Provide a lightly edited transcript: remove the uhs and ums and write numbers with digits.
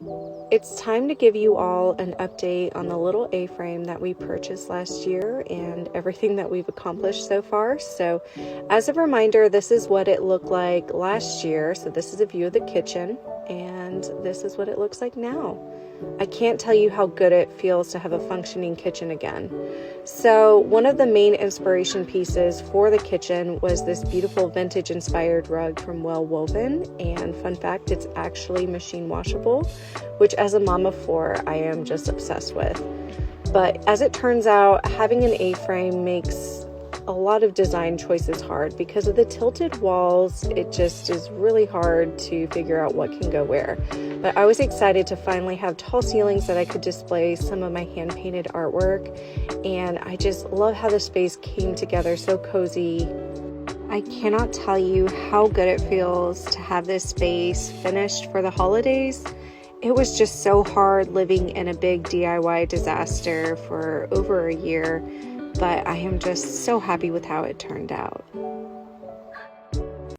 It's time to give you all an update on the little A-frame that we purchased last year and everything that we've accomplished so far. So as a reminder, this is what it looked like last year. So this is a view of the kitchen, and this is what it looks like now. I can't tell you how good it feels to have a functioning kitchen again. So one of the main inspiration pieces for the kitchen was this beautiful vintage inspired rug from Well Woven, and fun fact, it's actually machine washable, which as a mom of four, I am just obsessed with. But as it turns out, having an A-frame makes a lot of design choices hard. Because of the tilted walls, it just is really hard to figure out what can go where. But I was excited to finally have tall ceilings that I could display some of my hand-painted artwork, and I just love how the space came together so cozy. I cannot tell you how good it feels to have this space finished for the holidays. It was just so hard living in a big DIY disaster for over a year, but I am just so happy with how it turned out.